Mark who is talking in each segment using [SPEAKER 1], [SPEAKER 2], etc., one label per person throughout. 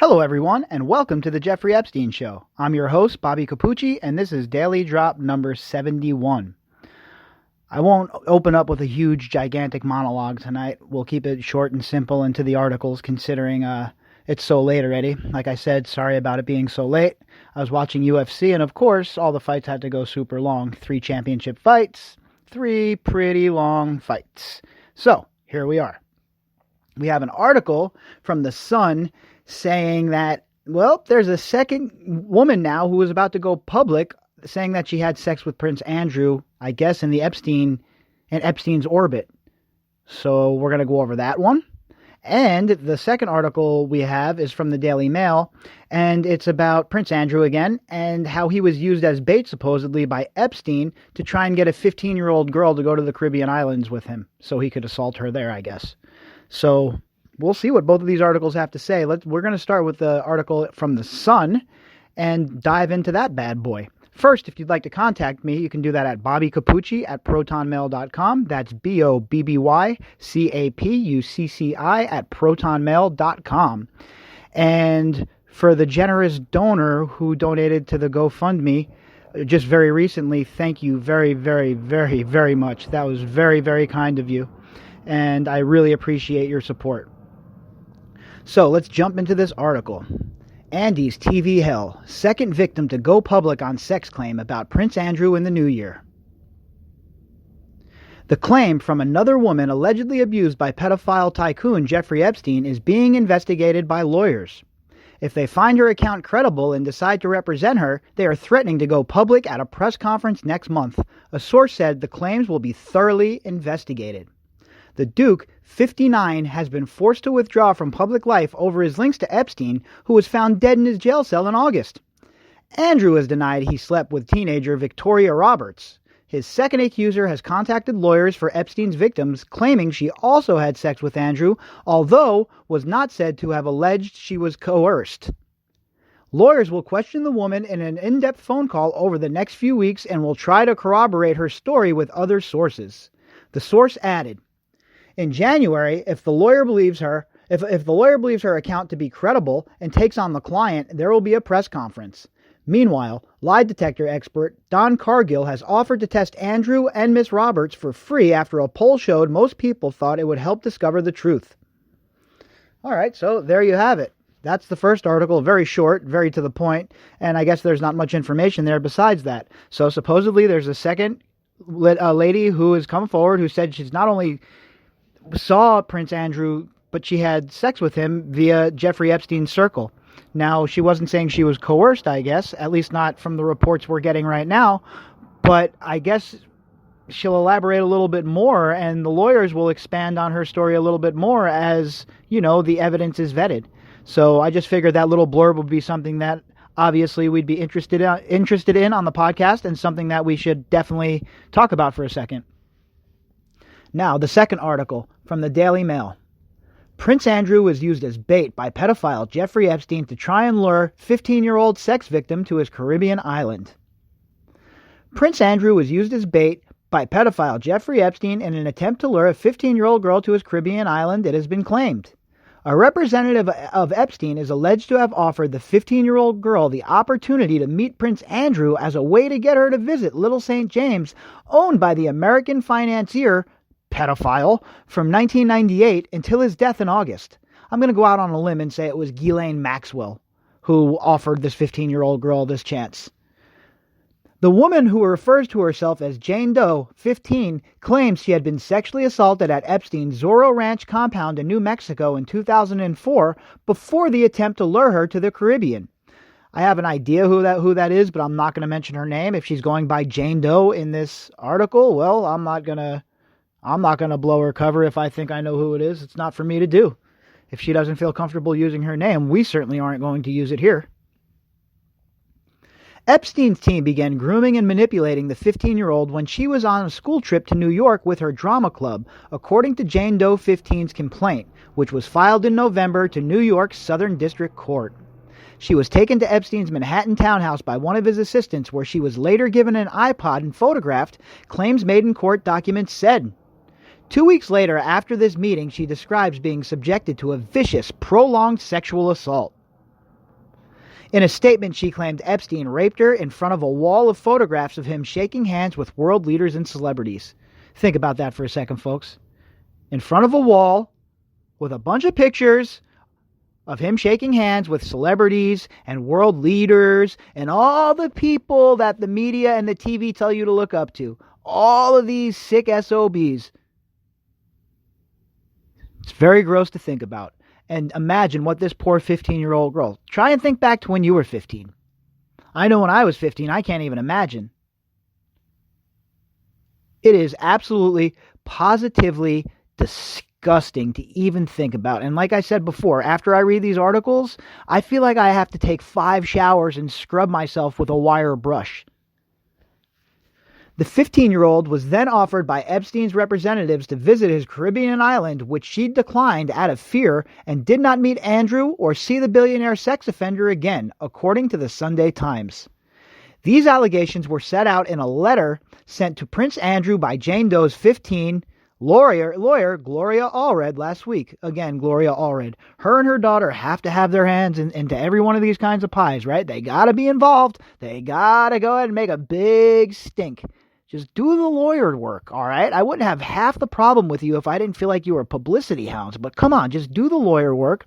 [SPEAKER 1] Hello, everyone, and welcome to the Jeffrey Epstein Show. I'm your host, Bobbycapucci, and this is Daily Drop number 71. I won't open up with a huge, gigantic monologue tonight. We'll keep it short and simple and to the articles, considering it's so late already. Like I said, sorry about it being so late. I was watching UFC, and of course, all the fights had to go super long. 3 championship fights, 3 pretty long fights. So, here we are. We have an article from The Sun saying that, well, there's a second woman now who is about to go public saying that she had sex with Prince Andrew, I guess, in Epstein's orbit. So we're going to go over that one. And the second article we have is from the Daily Mail, and it's about Prince Andrew again, and how he was used as bait, supposedly, by Epstein to try and get a 15-year-old girl to go to the Caribbean islands with him, so he could assault her there, I guess. So we'll see what both of these articles have to say. We're going to start with the article from The Sun and dive into that bad boy. First, if you'd like to contact me, you can do that at bobbycapucci@protonmail.com. That's BOBBYCAPUCCI@protonmail.com. And for the generous donor who donated to the GoFundMe just very recently, thank you very, very, very, very much. That was very, very kind of you. And I really appreciate your support. So let's jump into this article. Andy's TV hell. Second victim to go public on sex claim about Prince Andrew in the new year. The claim from another woman allegedly abused by pedophile tycoon Jeffrey Epstein is being investigated by lawyers. If they find her account credible and decide to represent her, they are threatening to go public at a press conference next month. A source said the claims will be thoroughly investigated. The Duke, 59, has been forced to withdraw from public life over his links to Epstein, who was found dead in his jail cell in August. Andrew has denied he slept with teenager Victoria Roberts. His second accuser has contacted lawyers for Epstein's victims, claiming she also had sex with Andrew, although was not said to have alleged she was coerced. Lawyers will question the woman in an in-depth phone call over the next few weeks and will try to corroborate her story with other sources. The source added, in January, if the lawyer believes her account to be credible and takes on the client, there will be a press conference. Meanwhile, lie detector expert Don Cargill has offered to test Andrew and Miss Roberts for free after a poll showed most people thought it would help discover the truth. All right, so there you have it. That's the first article, very short, very to the point, and I guess there's not much information there besides that. So supposedly there's a second lady who has come forward who said she's not only saw Prince Andrew, but she had sex with him via Jeffrey Epstein's circle. Now, she wasn't saying she was coerced, I guess, at least not from the reports we're getting right now, but I guess she'll elaborate a little bit more, and the lawyers will expand on her story a little bit more as, the evidence is vetted. So I just figured that little blurb would be something that obviously we'd be interested in on the podcast, and something that we should definitely talk about for a second. Now, the second article from the Daily Mail. Prince Andrew was used as bait by pedophile Jeffrey Epstein to try and lure 15-year-old sex victim to his Caribbean island. Prince Andrew was used as bait by pedophile Jeffrey Epstein in an attempt to lure a 15-year-old girl to his Caribbean island, it has been claimed. A representative of Epstein is alleged to have offered the 15-year-old girl the opportunity to meet Prince Andrew as a way to get her to visit Little St. James, owned by the American financier pedophile from 1998 until his death in August. I'm going to go out on a limb and say it was Ghislaine Maxwell who offered this 15-year-old girl this chance. The woman, who refers to herself as Jane Doe, 15, claims she had been sexually assaulted at Epstein's Zorro Ranch compound in New Mexico in 2004 before the attempt to lure her to the Caribbean. I have an idea who that is, but I'm not going to mention her name. If she's going by Jane Doe in this article, well, I'm not going to blow her cover if I think I know who it is. It's not for me to do. If she doesn't feel comfortable using her name, we certainly aren't going to use it here. Epstein's team began grooming and manipulating the 15-year-old when she was on a school trip to New York with her drama club, according to Jane Doe 15's complaint, which was filed in November to New York's Southern District Court. She was taken to Epstein's Manhattan townhouse by one of his assistants, where she was later given an iPod and photographed, claims made in court documents said. 2 weeks later, after this meeting, she describes being subjected to a vicious, prolonged sexual assault. In a statement, she claimed Epstein raped her in front of a wall of photographs of him shaking hands with world leaders and celebrities. Think about that for a second, folks. In front of a wall with a bunch of pictures of him shaking hands with celebrities and world leaders and all the people that the media and the TV tell you to look up to. All of these sick SOBs. It's very gross to think about. And imagine what this poor 15-year-old girl. Try and think back to when you were 15. I know when I was 15, I can't even imagine. It is absolutely, positively disgusting to even think about. And like I said before, after I read these articles, I feel like I have to take 5 showers and scrub myself with a wire brush. The 15-year-old was then offered by Epstein's representatives to visit his Caribbean island, which she declined out of fear and did not meet Andrew or see the billionaire sex offender again, according to the Sunday Times. These allegations were set out in a letter sent to Prince Andrew by Jane Doe's 15 lawyer Gloria Allred last week. Again, Gloria Allred. Her and her daughter have to have their hands into every one of these kinds of pies, right? They got to be involved. They got to go ahead and make a big stink. Just do the lawyer work, all right? I wouldn't have half the problem with you if I didn't feel like you were publicity hounds. But come on, just do the lawyer work.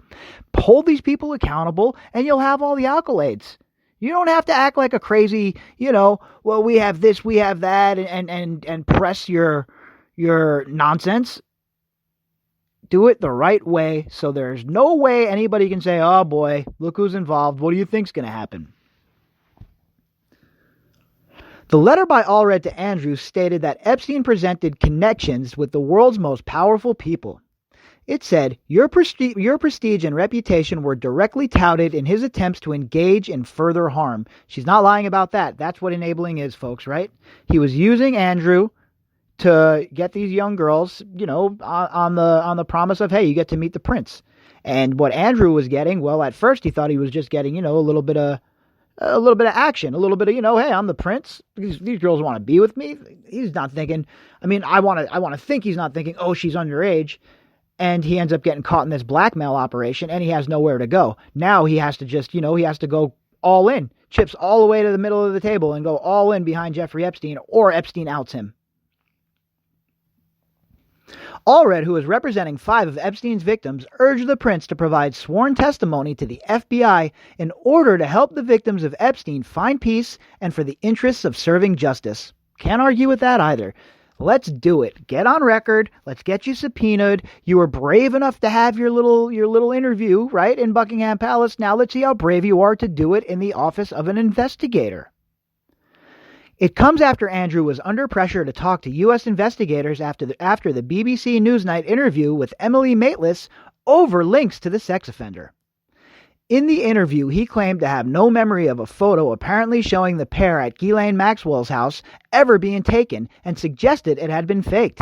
[SPEAKER 1] Hold these people accountable, and you'll have all the accolades. You don't have to act like a crazy, well, we have this, we have that, and press your nonsense. Do it the right way, so there's no way anybody can say, oh boy, look who's involved. What do you think's going to happen? The letter by Allred to Andrews stated that Epstein presented connections with the world's most powerful people. It said, your prestige and reputation were directly touted in his attempts to engage in further harm. She's not lying about that. That's what enabling is, folks, right? He was using Andrew to get these young girls, on the promise of, hey, you get to meet the prince. And what Andrew was getting, well, at first he thought he was just getting, a little bit of action, a little bit of, hey, I'm the prince. These girls want to be with me. He's not thinking, I want to think he's not thinking, oh, she's underage. And he ends up getting caught in this blackmail operation and he has nowhere to go. Now he has to just, he has to go all in, chips all the way to the middle of the table and go all in behind Jeffrey Epstein, or Epstein outs him. Allred, who is representing 5 of Epstein's victims, urged the prince to provide sworn testimony to the FBI in order to help the victims of Epstein find peace and for the interests of serving justice. Can't argue with that either. Let's do it. Get on record. Let's get you subpoenaed. You were brave enough to have your little interview, right, in Buckingham Palace. Now let's see how brave you are to do it in the office of an investigator. It comes after Andrew was under pressure to talk to U.S. investigators after the BBC Newsnight interview with Emily Maitlis over links to the sex offender. In the interview, he claimed to have no memory of a photo apparently showing the pair at Ghislaine Maxwell's house ever being taken and suggested it had been faked.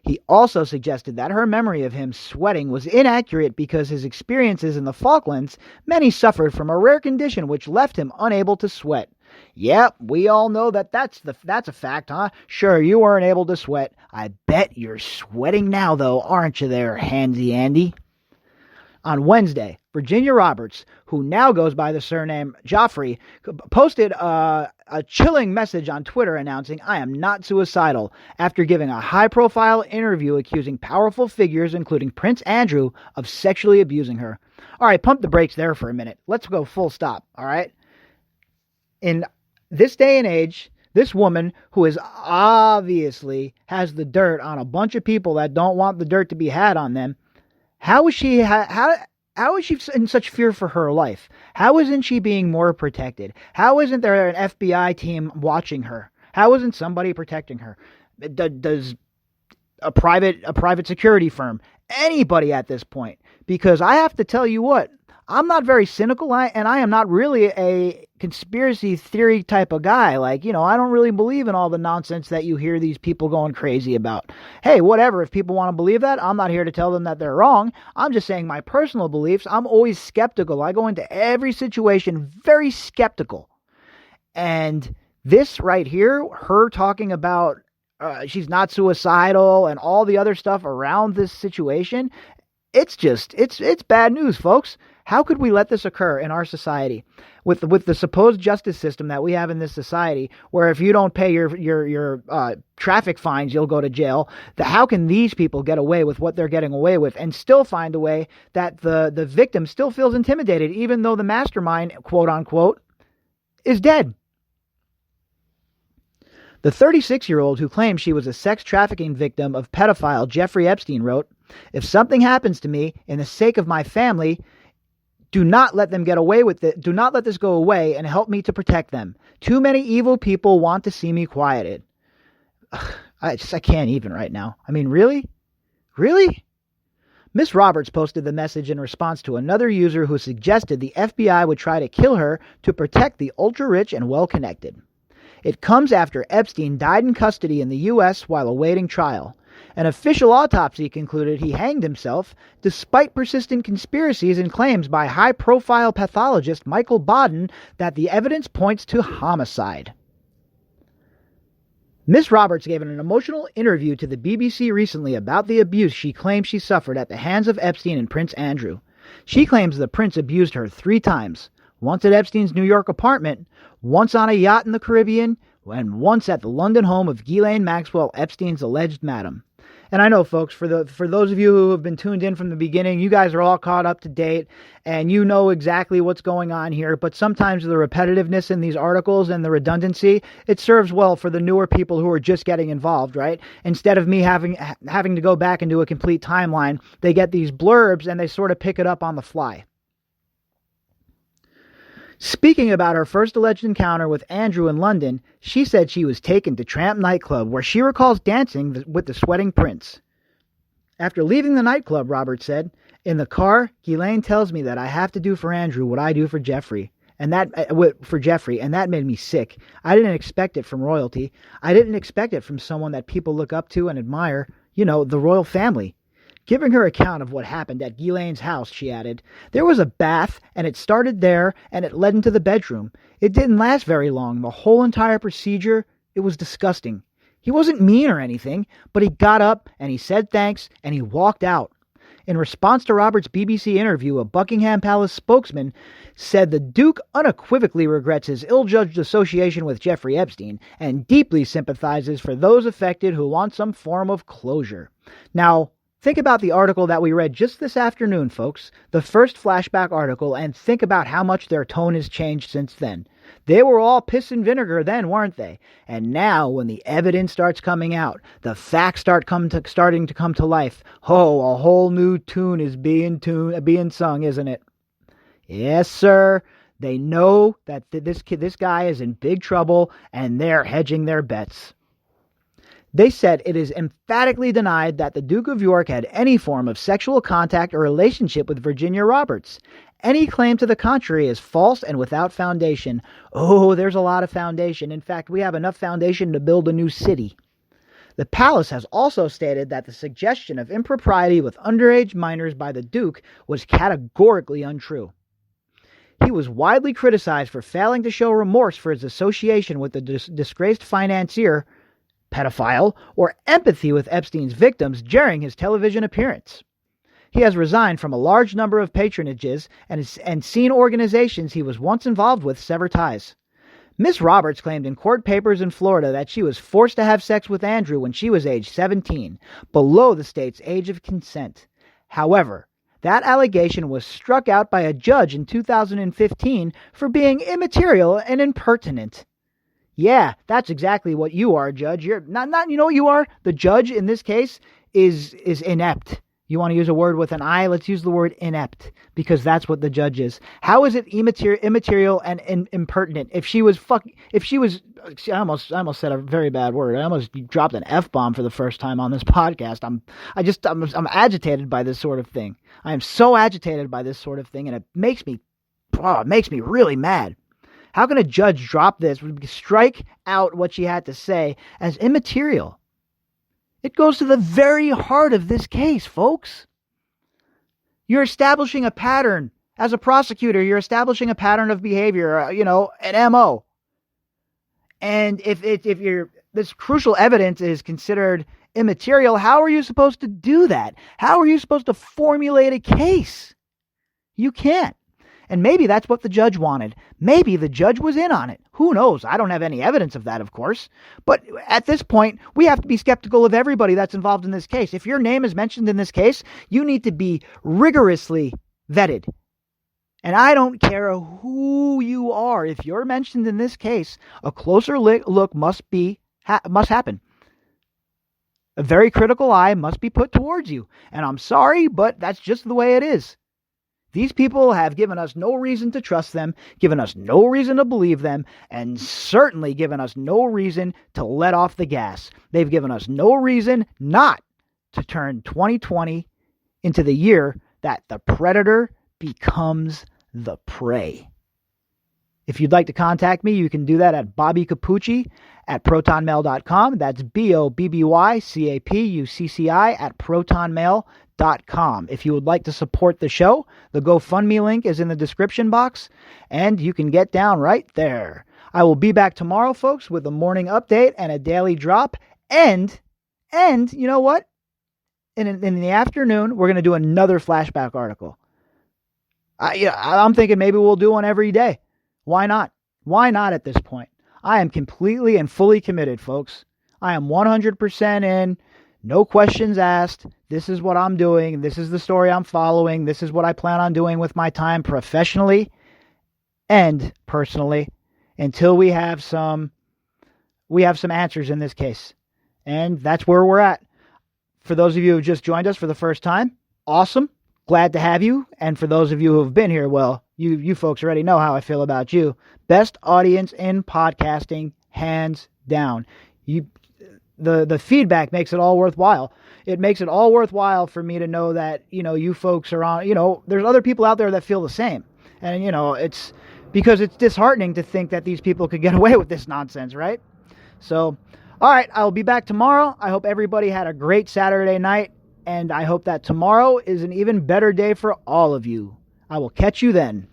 [SPEAKER 1] He also suggested that her memory of him sweating was inaccurate because his experiences in the Falklands meant he suffered from a rare condition which left him unable to sweat. Yep, we all know that's a fact, huh? Sure, you weren't able to sweat. I bet you're sweating now, though, aren't you there, Handsy Andy? On Wednesday, Virginia Roberts, who now goes by the surname Joffrey, posted a chilling message on Twitter announcing, I am not suicidal, after giving a high-profile interview accusing powerful figures, including Prince Andrew, of sexually abusing her. All right, pump the brakes there for a minute. Let's go full stop, all right? In this day and age, this woman, who is obviously has the dirt on a bunch of people that don't want the dirt to be had on them, how is she in such fear for her life? How isn't she being more protected? How isn't there an FBI team watching her? How isn't somebody protecting her? Does a private security firm, anybody at this point? Because I have to tell you what, I'm not very cynical, and I am not really a conspiracy theory type of guy. I don't really believe in all the nonsense that you hear these people going crazy about. Hey, whatever, if people want to believe that, I'm not here to tell them that they're wrong. I'm just saying my personal beliefs. I'm always skeptical. I go into every situation very skeptical. And this right here, her talking about she's not suicidal and all the other stuff around this situation, it's bad news, folks. How could we let this occur in our society with the supposed justice system that we have in this society, where if you don't pay your traffic fines, you'll go to jail? How can these people get away with what they're getting away with and still find a way that the victim still feels intimidated, even though the mastermind, quote unquote, is dead? The 36-year-old who claimed she was a sex trafficking victim of pedophile Jeffrey Epstein wrote, "If something happens to me in the sake of my family, do not let them get away with it. Do not let this go away and help me to protect them. Too many evil people want to see me quieted." I can't even right now. I mean, really? Really? Miss Roberts posted the message in response to another user who suggested the FBI would try to kill her to protect the ultra-rich and well-connected. It comes after Epstein died in custody in the U.S. while awaiting trial. An official autopsy concluded he hanged himself despite persistent conspiracies and claims by high-profile pathologist Michael Baden that the evidence points to homicide. Miss Roberts gave an emotional interview to the BBC recently about the abuse she claims she suffered at the hands of Epstein and Prince Andrew. She claims the prince abused her 3 times. Once at Epstein's New York apartment, once on a yacht in the Caribbean, and once at the London home of Ghislaine Maxwell, Epstein's alleged madam. And I know, folks, for those of you who have been tuned in from the beginning, you guys are all caught up to date, and you know exactly what's going on here. But sometimes the repetitiveness in these articles and the redundancy, it serves well for the newer people who are just getting involved, right? Instead of me having to go back and do a complete timeline, they get these blurbs and they sort of pick it up on the fly. Speaking about her first alleged encounter with Andrew in London, she said she was taken to Tramp nightclub, where she recalls dancing with the sweating prince. After leaving the nightclub, Roberts said, "In the car, Ghislaine tells me that I have to do for Andrew what I do for Jeffrey, and that made me sick. I didn't expect it from royalty. I didn't expect it from someone that people look up to and admire, the royal family." Giving her account of what happened at Ghislaine's house, she added, "There was a bath, and it started there, and it led into the bedroom. It didn't last very long. The whole entire procedure, it was disgusting. He wasn't mean or anything, but he got up, and he said thanks, and he walked out." In response to Roberts' BBC interview, a Buckingham Palace spokesman said the Duke unequivocally regrets his ill-judged association with Jeffrey Epstein and deeply sympathizes for those affected who want some form of closure. Now, think about the article that we read just this afternoon, folks, the first flashback article, and think about how much their tone has changed since then. They were all piss and vinegar then, weren't they? And now, when the evidence starts coming out, the facts starting to come to life, a whole new tune is being sung, isn't it? Yes, sir. They know that this guy is in big trouble, and they're hedging their bets. They said it is emphatically denied that the Duke of York had any form of sexual contact or relationship with Virginia Roberts. Any claim to the contrary is false and without foundation. Oh, there's a lot of foundation. In fact, we have enough foundation to build a new city. The palace has also stated that the suggestion of impropriety with underage minors by the Duke was categorically untrue. He was widely criticized for failing to show remorse for his association with the disgraced financier, pedophile, or empathy with Epstein's victims during his television appearance. He has resigned from a large number of patronages and seen organizations he was once involved with sever ties. Miss Roberts claimed in court papers in Florida that she was forced to have sex with Andrew when she was age 17, below the state's age of consent. However, that allegation was struck out by a judge in 2015 for being immaterial and impertinent. Yeah, that's exactly what you are, Judge. You're not. You know what you are? The judge in this case is inept. You want to use a word with an I? Let's use the word inept, because that's what the judge is. How is it immaterial and impertinent? I almost said a very bad word. I almost dropped an F-bomb for the first time on this podcast. I'm agitated by this sort of thing. I am so agitated by this sort of thing, and it makes me really mad. How can a judge drop this, strike out what she had to say as immaterial? It goes to the very heart of this case, folks. You're establishing a pattern. As a prosecutor, you're establishing a pattern of behavior, an MO. And if this crucial evidence is considered immaterial, how are you supposed to do that? How are you supposed to formulate a case? You can't. And maybe that's what the judge wanted. Maybe the judge was in on it. Who knows? I don't have any evidence of that, of course. But at this point, we have to be skeptical of everybody that's involved in this case. If your name is mentioned in this case, you need to be rigorously vetted. And I don't care who you are. If you're mentioned in this case, a closer look must happen. A very critical eye must be put towards you. And I'm sorry, but that's just the way it is. These people have given us no reason to trust them, given us no reason to believe them, and certainly given us no reason to let off the gas. They've given us no reason not to turn 2020 into the year that the predator becomes the prey. If you'd like to contact me, you can do that at Bobbycapucci at protonmail.com. That's BOBBYCAPUCCI at protonmail.com. If you would like to support the show, the GoFundMe link is in the description box, and you can get down right there. I will be back tomorrow, folks, with a morning update and a daily drop. And you know what? In the afternoon, we're going to do another flashback article. I'm thinking maybe we'll do one every day. Why not? Why not at this point? I am completely and fully committed, folks. I am 100% in. No questions asked. This is what I'm doing. This is the story I'm following. This is what I plan on doing with my time professionally and personally until we have some answers in this case. And that's where we're at. For those of you who just joined us for the first time, awesome. Glad to have you. And for those of you who have been here, well, you folks already know how I feel about you. Best audience in podcasting, hands down. The feedback makes it all worthwhile. It makes it all worthwhile for me to know that, you folks are on, there's other people out there that feel the same. And, it's because it's disheartening to think that these people could get away with this nonsense, right? So, all right, I'll be back tomorrow. I hope everybody had a great Saturday night, and I hope that tomorrow is an even better day for all of you. I will catch you then.